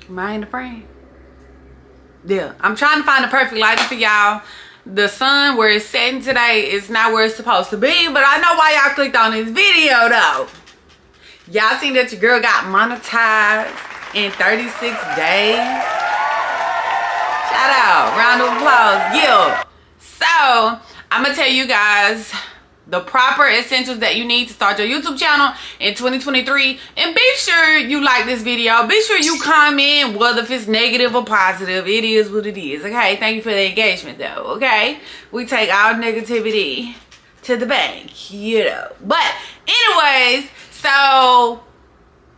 Am I in the frame? Yeah, I'm trying to find the perfect lighting for y'all. The sun where it's setting today is not where it's supposed to be, but I know why y'all clicked on this video though. Y'all seen that your girl got monetized in 36 days? Shout out, round of applause, yeah. So, I'm gonna tell you guys the proper essentials that you need to start your YouTube channel in 2023. And be sure you like this video. Be sure you comment, whether if it's negative or positive. It is what it is, okay? Thank you for the engagement though, okay? We take our negativity to the bank, you know. But anyways, so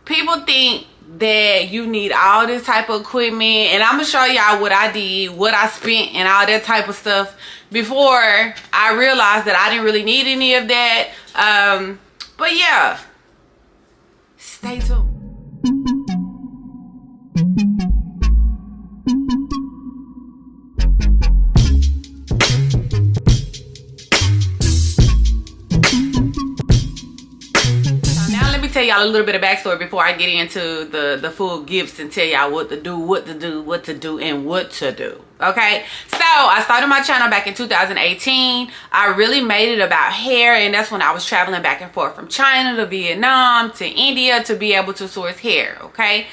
people think that you need all this type of equipment, and I'm gonna show y'all what I did, what I spent, and all that type of stuff before I realized that I didn't really need any of that. But yeah, stay tuned. Tell y'all a little bit of backstory before I get into the full gifts and tell y'all what to do, and what to do. Okay, so I started my channel back in 2018. I really made it about hair, and that's when I was traveling back and forth from China to Vietnam to India to be able to source hair. Okay,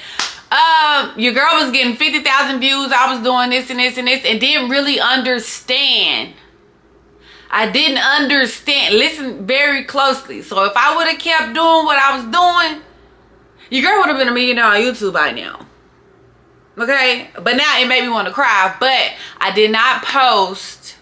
your girl was getting 50,000 views. I was doing this and this and this and didn't really understand. I didn't understand. Listen very closely. So if I would have kept doing what I was doing, your girl would have been a millionaire on YouTube by now. Okay? But now it made me want to cry. But I did not post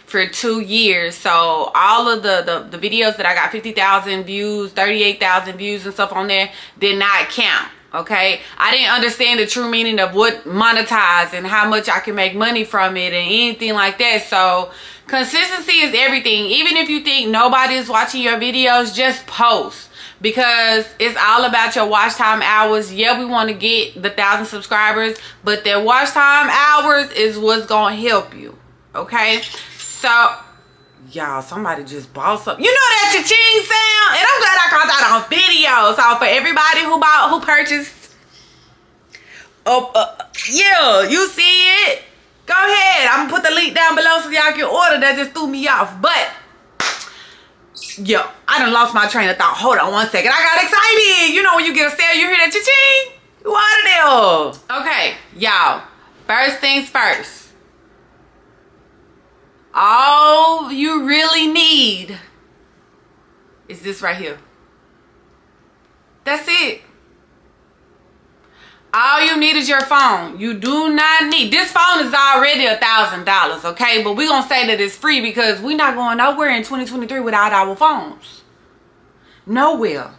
for 2 years. So all of the videos that I got 50,000 views, 38,000 views and stuff on there did not count. Okay, I didn't understand the true meaning of what monetize and how much I can make money from it and anything like that. So consistency is everything. Even if you think nobody is watching your videos, just post, because it's all about your watch time hours. Yeah, we want to get the 1,000 subscribers, but their watch time hours is what's gonna help you. Okay, so y'all, somebody just bought something. You know that cha-ching sound? And I'm glad I caught that on video. So for everybody who purchased, yeah, you see it? Go ahead. I'm gonna put the link down below so y'all can order. That just threw me off. But yo, I done lost my train of thought. Hold on one second. I got excited. You know when you get a sale, you hear that cha-ching? You out of there. Okay, y'all. First things first. All you really need is this right here. That's it. All you need is your phone. You do not need, this phone is already $1,000, okay? But we're gonna say that it's free because we're not going nowhere in 2023 without our phones. Nowhere.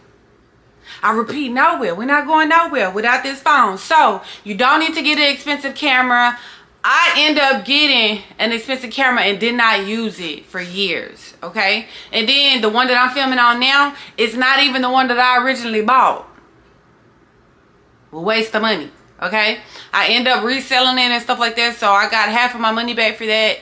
I repeat, nowhere. We're not going nowhere without this phone. So you don't need to get an expensive camera. I end up getting an expensive camera and did not use it for years, okay? And then the one that I'm filming on now is not even the one that I originally bought. Waste of money, okay? I end up reselling it and stuff like that, so I got half of my money back for that.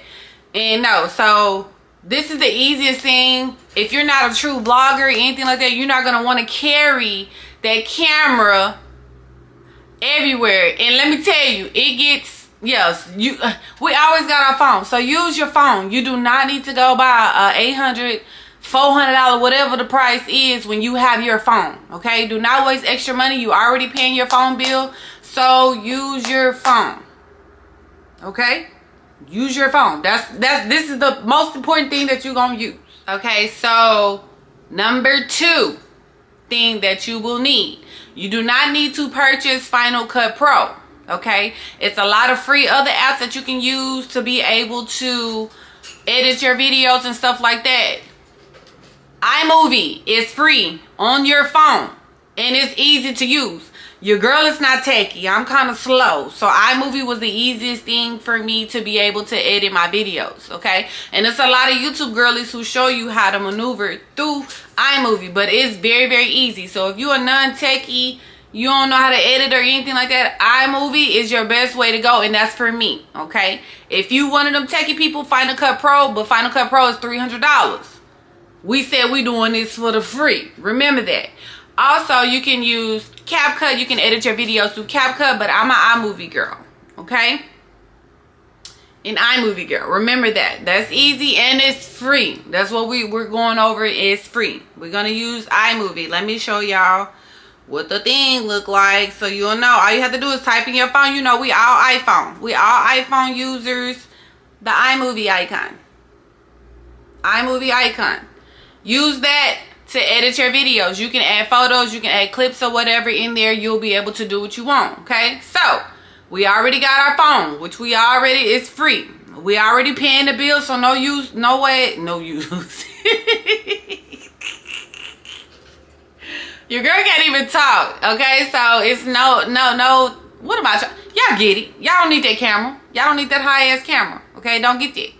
And no, so this is the easiest thing. If you're not a true vlogger or anything like that, you're not going to want to carry that camera everywhere. And let me tell you, it gets... Yes, we always got our phone. So use your phone. You do not need to go buy a $800, $400, whatever the price is when you have your phone. Okay, do not waste extra money. You already paying your phone bill, so use your phone. Okay, use your phone. This is the most important thing that you're gonna use. Okay, so number 2 thing that you will need. You do not need to purchase Final Cut Pro. Okay, it's a lot of free other apps that you can use to be able to edit your videos and stuff like that. iMovie is free on your phone and it's easy to use. Your girl is not techie. I'm kind of slow, so iMovie was the easiest thing for me to be able to edit my videos. Okay, and it's a lot of YouTube girlies who show you how to maneuver through iMovie, but it's very, very easy. So if you're a non-techie, you don't know how to edit or anything like that, iMovie is your best way to go, and that's for me. Okay, if you one of them techie people, Final Cut Pro, but Final Cut Pro is $300. We said we doing this for the free. Remember that. Also, you can use CapCut. You can edit your videos through CapCut, but I'm an iMovie girl, okay? An iMovie girl. Remember that. That's easy and it's free. That's what we're going over. It's free. We're going to use iMovie. Let me show y'all what the thing look like so you'll know. All you have to do is type in your phone. You know, we all iPhone. We all iPhone users. The iMovie icon. iMovie icon. Use that to edit your videos. You can add photos, you can add clips or whatever in there. You'll be able to do what you want, okay? So, we already got our phone, which we already, it's free. We already paying the bill, so no use, no way, no use. Your girl can't even talk, okay? So, it's no, what am I trying? Y'all get it. Y'all don't need that camera. Y'all don't need that high-ass camera, okay? Don't get that.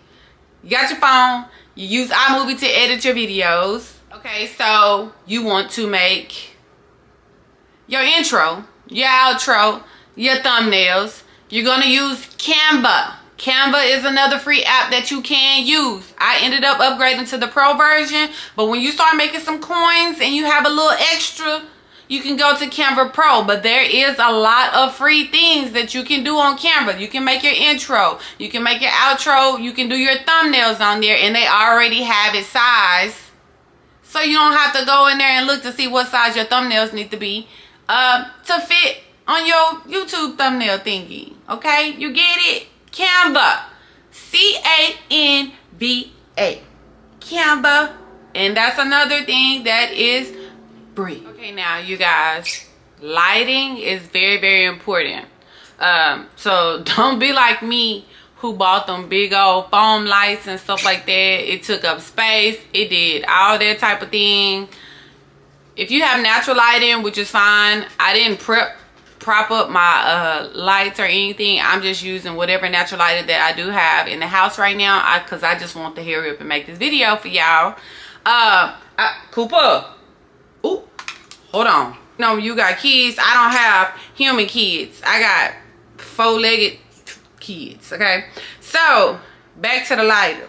You got your phone. You use iMovie to edit your videos. Okay, so you want to make your intro, your outro, your thumbnails. You're going to use Canva. Canva is another free app that you can use. I ended up upgrading to the pro version, but when you start making some coins and you have a little extra, you can go to Canva Pro. But there is a lot of free things that you can do on Canva. You can make your intro, you can make your outro, you can do your thumbnails on there, and they already have it sized. So you don't have to go in there and look to see what size your thumbnails need to be to fit on your YouTube thumbnail thingy. Okay? You get it? Canva. C-A-N-V-A. Canva. And that's another thing that is free. Okay, now you guys, lighting is very, very important. So don't be like me, who bought them big old foam lights and stuff like that. It took up space. It did all that type of thing. If you have natural lighting, which is fine. I didn't prop up my lights or anything. I'm just using whatever natural lighting that I do have in the house right now, because I just want to hurry up and make this video for y'all. Cooper. Ooh, hold on. No, you got kids. I don't have human kids. I got four-legged kids, okay? So, back to the lighter.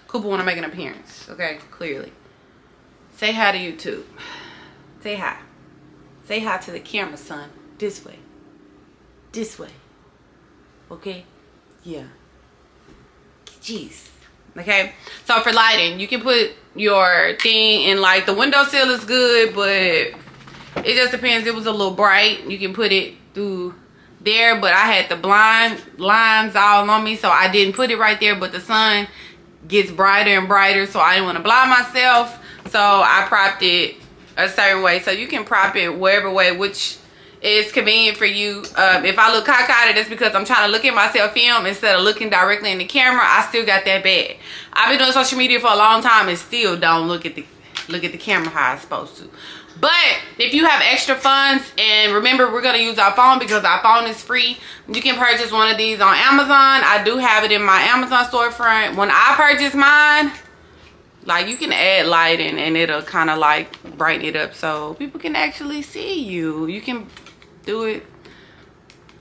Cooper want to make an appearance, okay? Clearly. Say hi to YouTube. Say hi. Say hi to the camera, son. This way. This way. Okay? Yeah. Jeez. Okay? So, for lighting, you can put your thing in, like, the windowsill is good, but it just depends. It was a little bright. You can put it through there, but I had the blind lines all on me, so I didn't put it right there. But the sun gets brighter and brighter, so I didn't want to blind myself, so I propped it a certain way. So you can prop it wherever way which is convenient for you. If I look cockeyed, that's because I'm trying to look at myself film instead of looking directly in the camera. I still got that bad. I've been doing social media for a long time and still don't look at the camera how I'm supposed to. But if you have extra funds, and remember, we're going to use our phone because our phone is free. You can purchase one of these on Amazon. I do have it in my Amazon storefront. When I purchased mine, like, you can add lighting and it'll kind of like brighten it up so people can actually see you. You can do it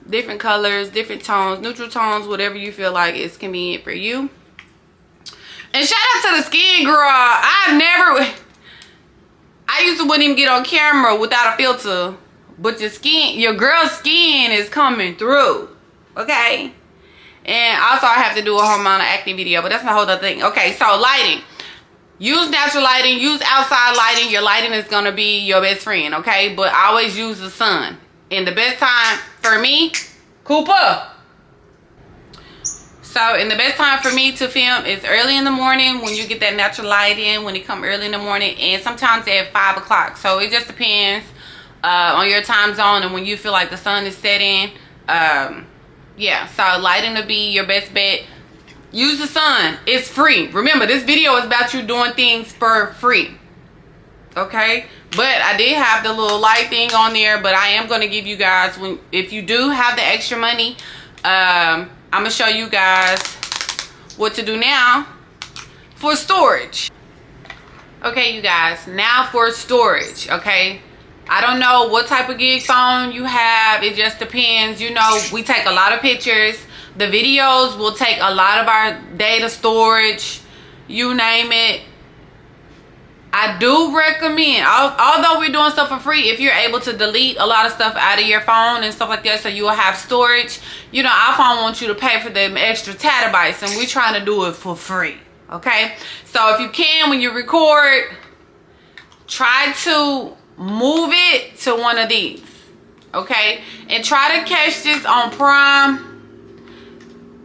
different colors, different tones, neutral tones, whatever you feel like is convenient for you. And shout out to the skin girl. I used to wouldn't even get on camera without a filter, but your girl's skin is coming through, okay? And also I have to do a hormonal acne video, but that's a whole other thing. Okay, so lighting. Use natural lighting, use outside lighting. Your lighting is gonna be your best friend, okay? But always use the sun. And the best time for me, Cooper. So, and the best time for me to film is early in the morning when you get that natural light in, when it come early in the morning, and sometimes at 5 o'clock. So it just depends on your time zone and when you feel like the sun is setting. Yeah, so lighting will be your best bet. Use the sun. It's free. Remember, this video is about you doing things for free. Okay? But I did have the little light thing on there, but I am going to give you guys, if you do have the extra money, I'm going to show you guys what to do now for storage. Okay, you guys, now for storage, okay? I don't know what type of gig phone you have. It just depends. You know, we take a lot of pictures. The videos will take a lot of our data storage. You name it. I do recommend, although we're doing stuff for free, if you're able to delete a lot of stuff out of your phone and stuff like that, so you will have storage. You know, iPhone wants you to pay for them extra terabytes, and we're trying to do it for free. Okay, so if you can, when you record, try to move it to one of these. Okay, and try to catch this on Prime.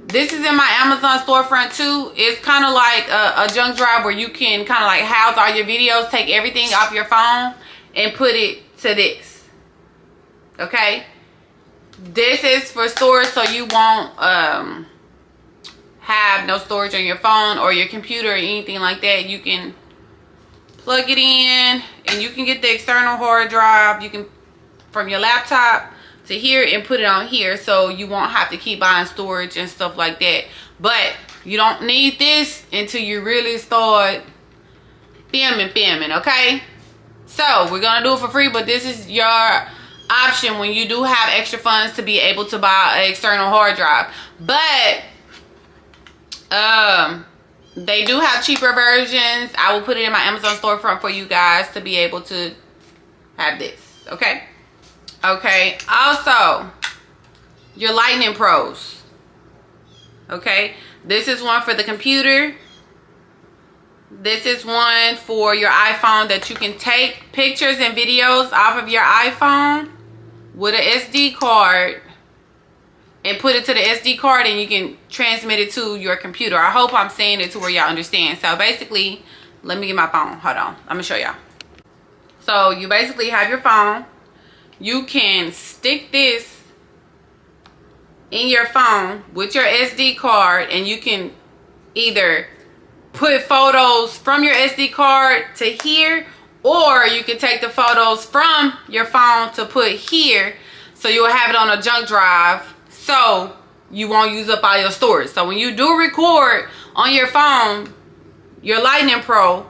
This is in my Amazon storefront too. It's kind of like a junk drive where you can kind of like house all your videos, take everything off your phone and put it to this. Okay, this is for storage, so you won't have no storage on your phone or your computer or anything like that. You can plug it in and you can get the external hard drive. You can from your laptop to here and put it on here, so you won't have to keep buying storage and stuff like that. But you don't need this until you really start filming, okay? So we're gonna do it for free, but this is your option when you do have extra funds to be able to buy an external hard drive. But they do have cheaper versions. I will put it in my Amazon storefront for you guys to be able to have this, okay? Okay, also your Lightning Pros. Okay, this is one for the computer. This is one for your iPhone that you can take pictures and videos off of your iPhone with an SD card and put it to the SD card, and you can transmit it to your computer. I hope I'm saying it to where y'all understand. So basically, let me get my phone. Hold on, I'm gonna show y'all. So you basically have your phone. You can stick this in your phone with your SD card, and you can either put photos from your SD card to here, or you can take the photos from your phone to put here, so you'll have it on a junk drive, so you won't use up all your storage. So when you do record on your phone, your Lightning Pro,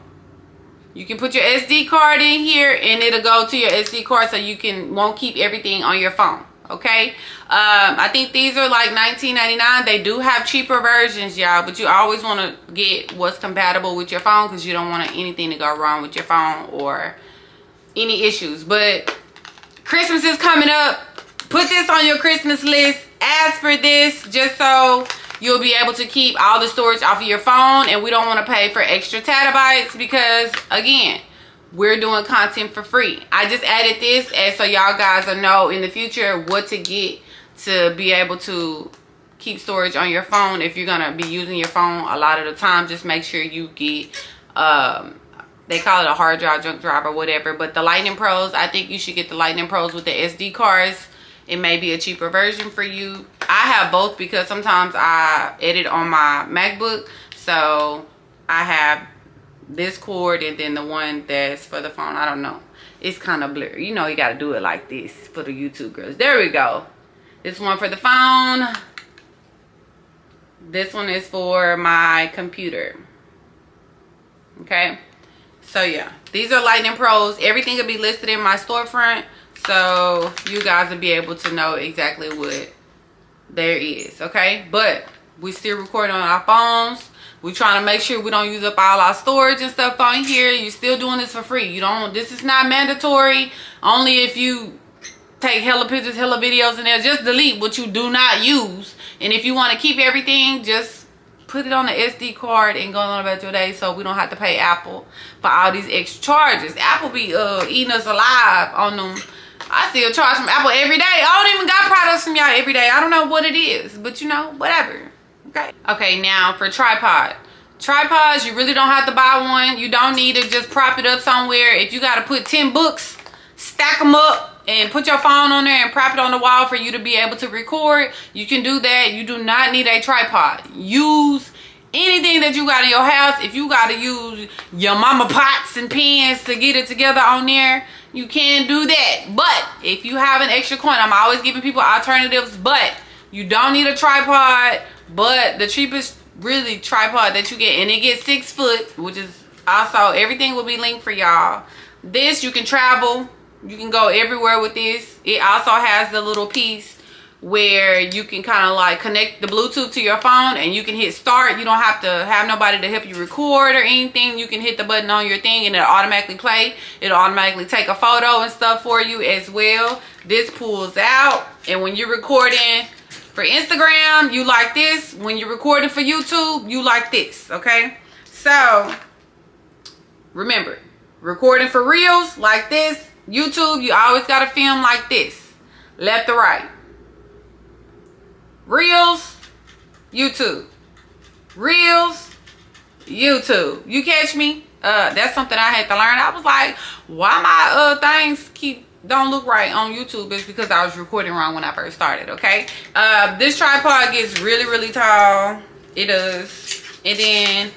you can put your SD card in here and it'll go to your SD card, so you won't keep everything on your phone. Okay, I think these are like $19.99. They do have cheaper versions, y'all, but you always want to get what's compatible with your phone, because you don't want anything to go wrong with your phone or any issues. But Christmas is coming up. Put this on your Christmas list. Ask for this just so you'll be able to keep all the storage off of your phone, and we don't want to pay for extra terabytes because, again, we're doing content for free. I just added this and so y'all guys will know in the future what to get to be able to keep storage on your phone. If you're gonna be using your phone a lot of the time, just make sure you get they call it a hard drive, junk drive, or whatever. But the Lightning Pros, I think you should get the Lightning Pros with the SD cards. It may be a cheaper version for you. I have both because sometimes I edit on my MacBook, so I have this cord and then the one that's for the phone. I don't know, it's kind of blurry. You know, you got to do it like this for the YouTube girls. There we go. This one for the phone. This one is for my computer. Okay, so yeah, these are Lightning Pros. Everything will be listed in my storefront, so you guys will be able to know exactly what there is. Okay, but we still recording on our phones. We're trying to make sure we don't use up all our storage and stuff on here. You're still doing this for free. You don't, this is not mandatory. Only if you take hella pictures, hella videos in there. Just delete what you do not use. And if you want to keep everything, just put it on the SD card and go on about your day, so we don't have to pay Apple for all these extra charges. Apple be eating us alive on them. I still charge from Apple every day. I don't even got products from y'all every day. I don't know what it is, but you know, whatever. Okay, now for tripods, you really don't have to buy one. You don't need to just prop it up somewhere. If you got to put 10 books, stack them up and put your phone on there and prop it on the wall for you to be able to record, you can do that. You do not need a tripod. Use anything that you got in your house. If you got to use your mama pots and pans to get it together on there, you can do that. But if you have an extra coin, I'm always giving people alternatives, but you don't need a tripod. But the cheapest really tripod that you get, and it gets 6 foot, which is also, everything will be linked for y'all. This, you can travel, you can go everywhere with this. It also has the little piece where you can kind of like connect the Bluetooth to your phone and you can hit start. You don't have to have nobody to help you record or anything. You can hit the button on your thing and it'll automatically play. It'll automatically take a photo and stuff for you as well. This pulls out, and when you're recording for Instagram, you like this. When you're recording for YouTube, you like this, okay? So remember, recording for Reels like this. YouTube, you always got to film like this, left to right. Reels, YouTube. Reels, YouTube. You catch me? That's something I had to learn. I was like, why my things don't look right on YouTube? It's because I was recording wrong when I first started, okay? This tripod gets really, really tall. It does. And then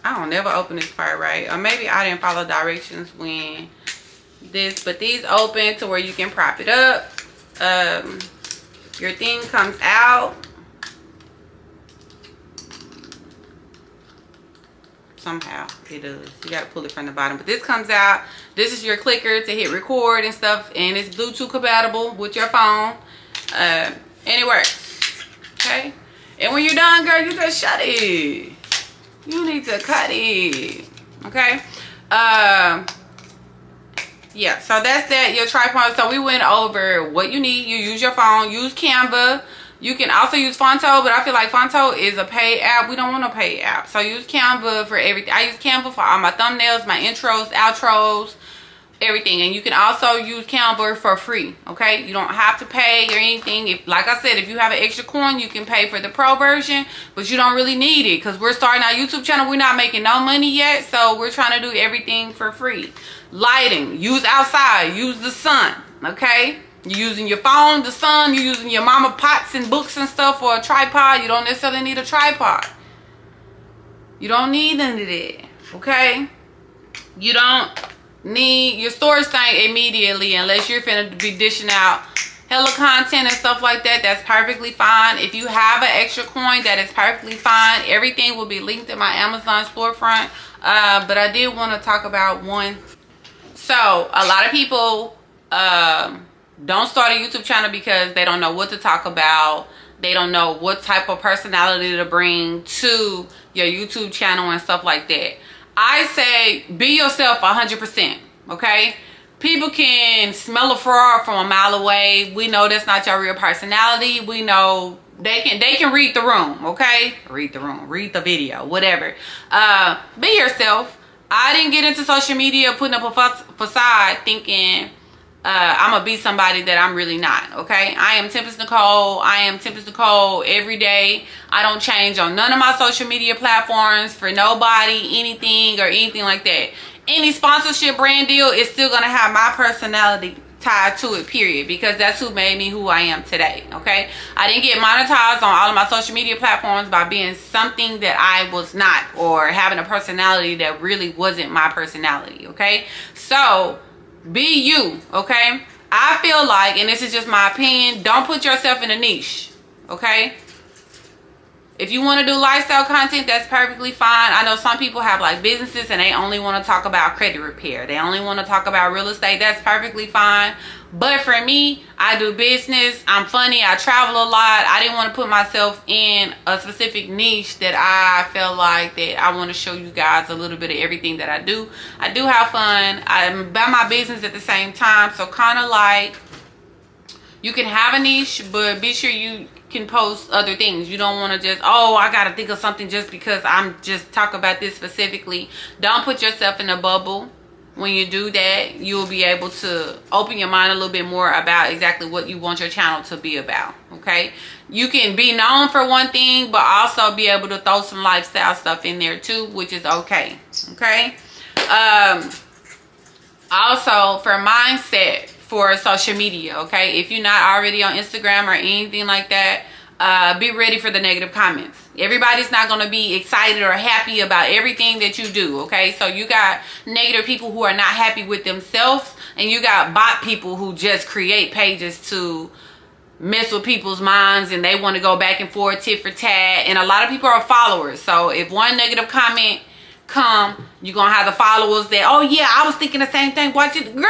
I don't never open this part right. Or maybe I didn't follow directions when this, but these open to where you can prop it up. Your thing comes out. Somehow it does. You got to pull it from the bottom, but this comes out. This is your clicker to hit record and stuff, and it's Bluetooth compatible with your phone, and it works. Okay, and when you're done, girl, you just shut it. You need to cut it. Okay. Yeah, so that's that, your tripod. So we went over what you need. You use your phone, use Canva. You can also use Fonto, but I feel like Fonto is a paid app. We don't want a paid app. So use Canva for everything. I use Canva for all my thumbnails, my intros, outros, everything. And you can also use Canva for free, okay? You don't have to pay or anything. If, like I said, if you have an extra coin, you can pay for the pro version, but you don't really need it because we're starting our YouTube channel. We're not making no money yet, so we're trying to do everything for free. Lighting, use outside, use the sun, okay? You're using your phone, the sun, you're using your mama pots and books and stuff for a tripod. You don't necessarily need a tripod. You don't need none of that, okay? You don't need your storage thing immediately unless you're finna be dishing out hella content and stuff like that. That's perfectly fine. If you have an extra coin, that is perfectly fine. Everything will be linked in my Amazon storefront. But I did want to talk about one. So a lot of people don't start a YouTube channel because they don't know what to talk about. They don't know what type of personality to bring to your YouTube channel and stuff like that. I say be yourself 100%, okay? People can smell a fraud from a mile away. We know that's not your real personality. We know they can read the room, okay? Read the room, read the video, whatever. Be yourself. I didn't get into social media putting up a facade thinking I'm gonna be somebody that I'm really not, okay? I am Tempest Nicole. I am Tempest Nicole every day. I don't change on none of my social media platforms for nobody, anything, or anything like that. Any sponsorship brand deal is still gonna have my personality tied to it, period, because that's who made me who I am today, okay? I didn't get monetized on all of my social media platforms by being something that I was not, or having a personality that really wasn't my personality, okay? So be you, okay? I feel like, and this is just my opinion, don't put yourself in a niche, okay? If you want to do lifestyle content, that's perfectly fine. I know some people have like businesses and they only want to talk about credit repair. They only want to talk about real estate. That's perfectly fine. But for me, I do business. I'm funny. I travel a lot. I didn't want to put myself in a specific niche that I felt like that I want to show you guys a little bit of everything that I do. I do have fun. I'm about my business at the same time. So kind of like you can have a niche, but be sure you can post other things. You don't want to just, oh, I gotta think of something just because I'm just talking about this specifically. Don't put yourself in a bubble. When you do that, you'll be able to open your mind a little bit more about exactly what you want your channel to be about, okay? You can be known for one thing, but also be able to throw some lifestyle stuff in there too, which is okay, okay? Also, for mindset for social media, okay? If you're not already on Instagram or anything like that, be ready for the negative comments. Everybody's not going to be excited or happy about everything that you do, okay? So you got negative people who are not happy with themselves, and you got bot people who just create pages to mess with people's minds, and they want to go back and forth, tit for tat. And a lot of people are followers. So if one negative comment come, you're going to have the followers that, oh yeah, I was thinking the same thing. Watch it. Girl,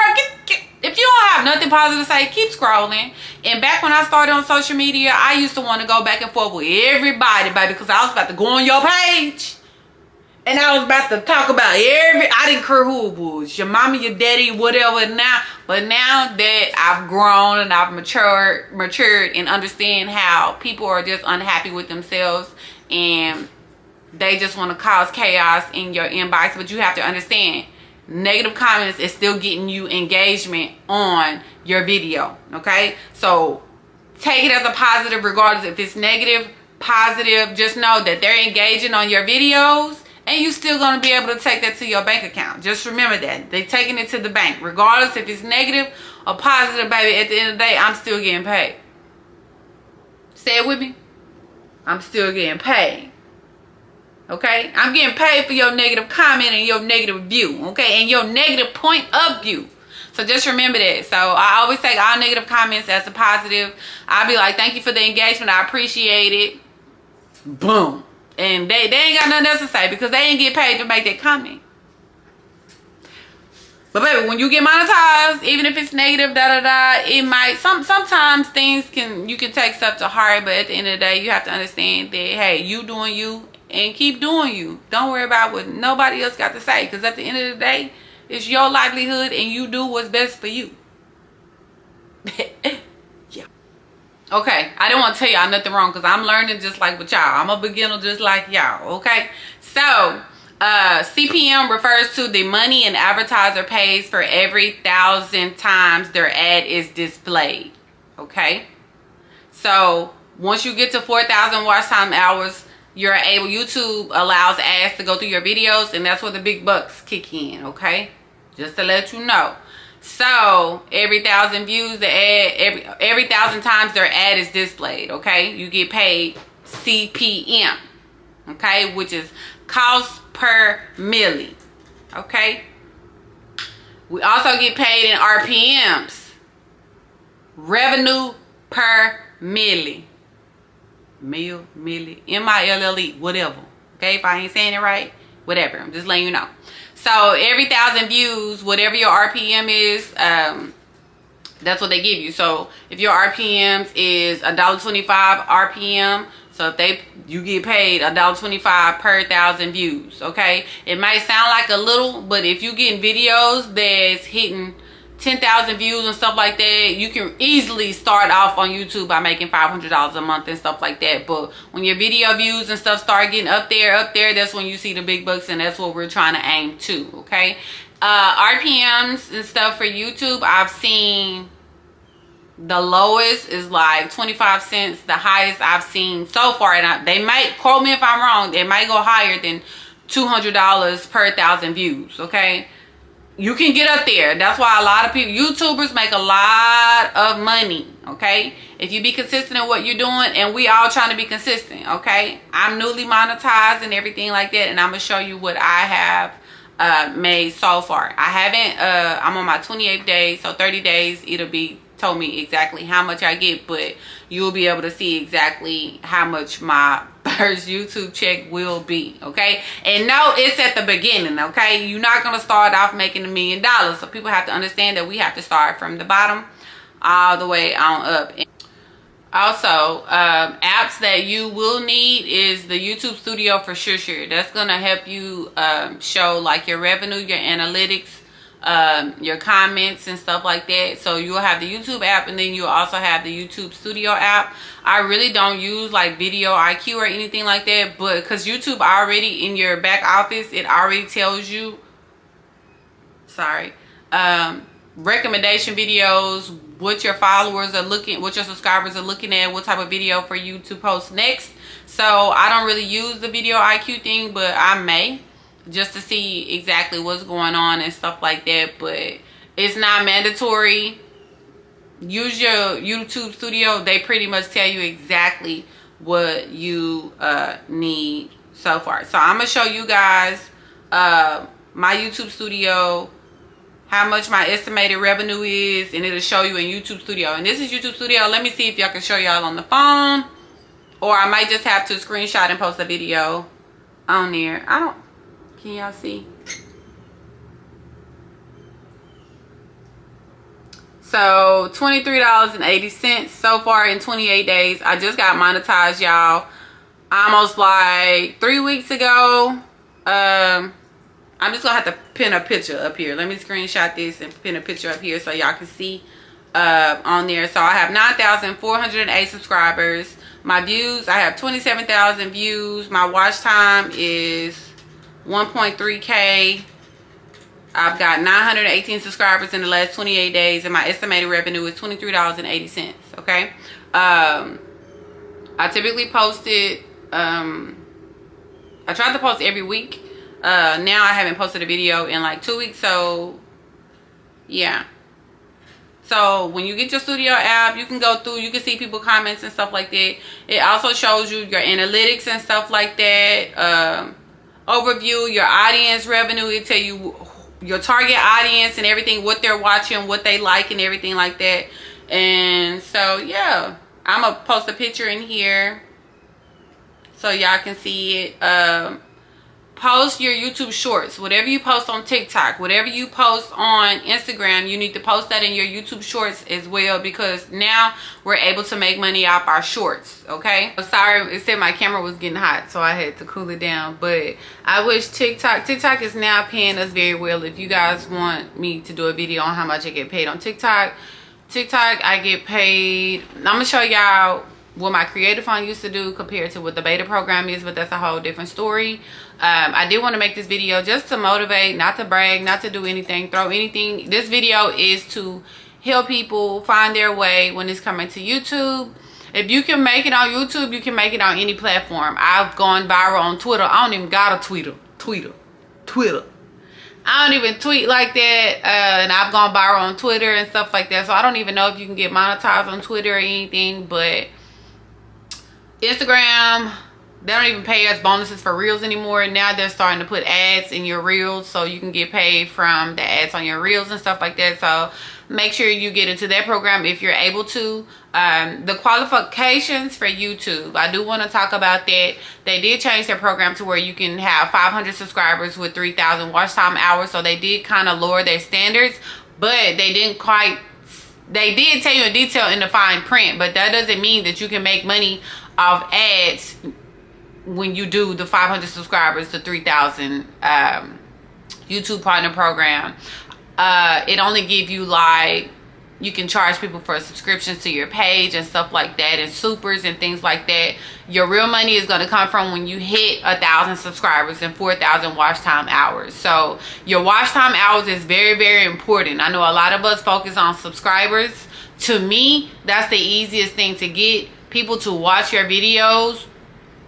get If you don't have nothing positive to say, keep scrolling. And back when I started on social media, I used to want to go back and forth with everybody, baby, because I was about to go on your page. And I was about to talk about I didn't care who it was, your mommy, your daddy, whatever. But now that I've grown and I've matured and understand how people are just unhappy with themselves and they just want to cause chaos in your inbox. But you have to understand, negative comments is still getting you engagement on your video, okay? So take it as a positive regardless if it's negative, positive. Just know that they're engaging on your videos. And you still going to be able to take that to your bank account. Just remember that. They're taking it to the bank. Regardless if it's negative or positive, baby, at the end of the day, I'm still getting paid. Say it with me. I'm still getting paid. Okay? I'm getting paid for your negative comment and your negative view. Okay? And your negative point of view. So just remember that. So I always take all negative comments as a positive. I'll be like, thank you for the engagement. I appreciate it. Boom. And they ain't got nothing else to say because they ain't get paid to make that comment. But baby, when you get monetized, even if it's negative, it might sometimes you can take stuff to heart, but at the end of the day, you have to understand that hey, you doing you and keep doing you. Don't worry about what nobody else got to say, because at the end of the day, it's your livelihood and you do what's best for you. Yeah. Okay, I didn't want to tell y'all nothing wrong because I'm learning just like with y'all. I'm a beginner just like y'all, okay? So, CPM refers to the money an advertiser pays for every 1,000 times their ad is displayed, okay? So, once you get to 4,000 watch time hours, YouTube allows ads to go through your videos, and that's where the big bucks kick in, okay? Just to let you know. So every 1,000 views, the ad, every 1,000 times their ad is displayed, okay? You get paid CPM, okay? Which is cost per milli, okay? We also get paid in RPMs, revenue per milli, milli, M-I-L-L-E, whatever, okay? If I ain't saying it right, whatever, I'm just letting you know. So every 1,000 views, whatever your RPM is, that's what they give you. So if your RPMs is $1.25 RPM, so if you get paid $1.25 per 1,000 views, okay? It might sound like a little, but if you getting videos that's hitting 10,000 views and stuff like that, you can easily start off on YouTube by making $500 a month and stuff like that. But when your video views and stuff start getting up there, that's when you see the big bucks, and that's what we're trying to aim to, okay? RPMs and stuff for YouTube, I've seen the lowest is like 25 cents. The highest I've seen so far, and they might quote me if I'm wrong, they might go higher than $200 per 1,000 views, okay? You can get up there. That's why a lot of people, YouTubers, make a lot of money, okay? If you be consistent in what you're doing, and we all trying to be consistent, okay? I'm newly monetized and everything like that, and I'm going to show you what I have made so far. I haven't, I'm on my 28th day, so 30 days, it'll be told me exactly how much I get, but you'll be able to see exactly how much my first YouTube check will be, okay? And no, it's at the beginning, okay? You're not gonna start off making $1 million, so people have to understand that we have to start from the bottom all the way on up. Also, apps that you will need is the YouTube Studio for sure. That's gonna help you show like your revenue, your analytics, your comments and stuff like that. So you'll have the YouTube app, and then you'll also have the YouTube Studio app. I really don't use like Video IQ or anything like that, but because YouTube already in your back office, it already tells you recommendation videos, what your followers are looking, what your subscribers are looking at, what type of video for you to post next. So I don't really use the Video IQ thing, but I may, just to see exactly what's going on and stuff like that. But it's not mandatory. Use your YouTube Studio. They pretty much tell you exactly what you need so far. So I'm gonna show you guys my YouTube Studio, how much my estimated revenue is, and it'll show you in YouTube Studio. And this is YouTube Studio. Let me see if y'all can show y'all on the phone, or I might just have to screenshot and post a video on there. Can y'all see? So $23.80 so far in 28 days. I just got monetized, y'all, almost like 3 weeks ago. I'm just gonna have to pin a picture up here. Let me screenshot this and pin a picture up here so y'all can see on there. So I have 9,408 subscribers. My views, I have 27,000 views. My watch time is 1.3K. I've got 918 subscribers in the last 28 days, and my estimated revenue is $23.80. Okay. I typically post it. I try to post every week. Now I haven't posted a video in like 2 weeks, so yeah. So when you get your studio app, you can go through, you can see people comments and stuff like that. It also shows you your analytics and stuff like that. Overview, your audience revenue. It tell you your target audience and everything, what they're watching, what they like and everything like that. And so yeah, I'm gonna post a picture in here so y'all can see it. Post your YouTube shorts. Whatever you post on TikTok, whatever you post on Instagram, you need to post that in your YouTube shorts as well, because now we're able to make money off our shorts. Okay, sorry, it said my camera was getting hot, so I had to cool it down. But I wish TikTok is now paying us very well. If you guys want me to do a video on how much I get paid on TikTok, I get paid, I'm gonna show y'all what my creative fund used to do compared to what the beta program is, but that's a whole different story. I did want to make this video just to motivate, not to brag, not to do anything, throw anything. This video is to help people find their way when it's coming to YouTube. If you can make it on YouTube, you can make it on any platform. I've gone viral on Twitter. I don't even got a Twitter. I don't even tweet like that, and I've gone viral on Twitter and stuff like that. So I don't even know if you can get monetized on Twitter or anything, but Instagram, they don't even pay us bonuses for reels anymore. Now they're starting to put ads in your reels, so you can get paid from the ads on your reels and stuff like that. So make sure you get into that program if you're able to. The qualifications for YouTube, I do want to talk about that. They did change their program to where you can have 500 subscribers with 3,000 watch time hours. So they did kind of lower their standards, but they didn't quite. They did tell you in detail in the fine print, but that doesn't mean that you can make money off ads when you do the 500 subscribers to 3,000 YouTube partner program. It only give you, like, you can charge people for subscriptions to your page and stuff like that, and supers and things like that. Your real money is going to come from when you hit 1,000 subscribers and 4,000 watch time hours. So your watch time hours is very, very important. I know a lot of us focus on subscribers. To me, that's the easiest thing to get people to watch your videos,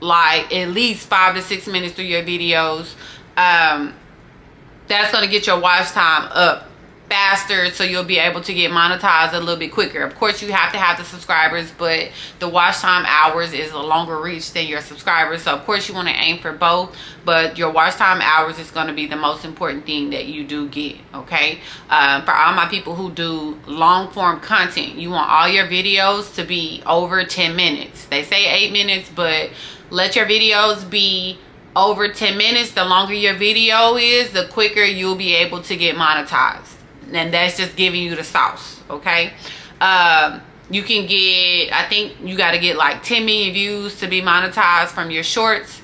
like at least 5 to 6 minutes through your videos. That's going to get your watch time up faster, so you'll be able to get monetized a little bit quicker. Of course, you have to have the subscribers, but the watch time hours is a longer reach than your subscribers. So of course you want to aim for both, but your watch time hours is going to be the most important thing that you do get. Okay, for all my people who do long form content, you want all your videos to be over 10 minutes. They say 8 minutes, but let your videos be over 10 minutes. The longer your video is, the quicker you'll be able to get monetized. And that's just giving you the sauce. Okay, you can get, I think you got to get like 10 million views to be monetized from your shorts.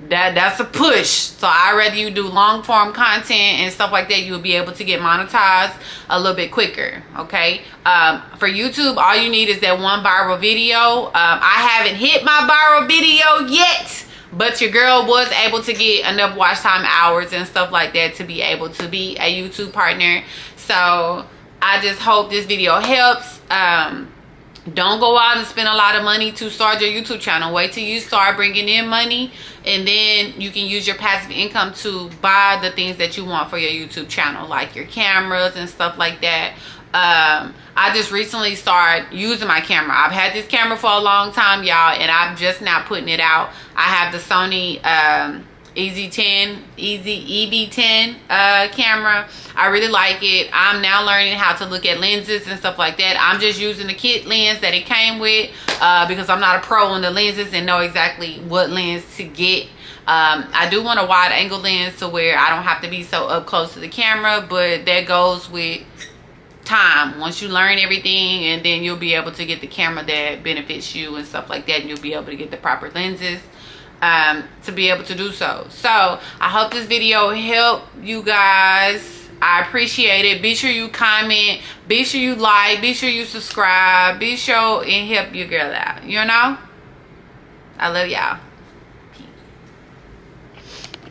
That's a push. So I'd rather you do long form content and stuff like that. You'll be able to get monetized a little bit quicker. Okay, for YouTube, all you need is that one viral video. I haven't hit my viral video yet, but your girl was able to get enough watch time hours and stuff like that to be able to be a YouTube partner. So I just hope this video helps. Don't go out and spend a lot of money to start your YouTube channel. Wait till you start bringing in money, and then you can use your passive income to buy the things that you want for your YouTube channel, like your cameras and stuff like that. I just recently started using my camera. I've had this camera for a long time, y'all, and I'm just now putting it out. I have the Sony EV10 camera. I really like it. I'm now learning how to look at lenses and stuff like that. I'm just using the kit lens that it came with because I'm not a pro on the lenses and know exactly what lens to get. I do want a wide angle lens to where I don't have to be so up close to the camera, but that goes with time. Once you learn everything, and then you'll be able to get the camera that benefits you and stuff like that, and you'll be able to get the proper lenses to be able to do so. So I hope this video helped you guys. I appreciate it. Be sure you comment, be sure you like, be sure you subscribe, be sure and help your girl out. You know, I love y'all.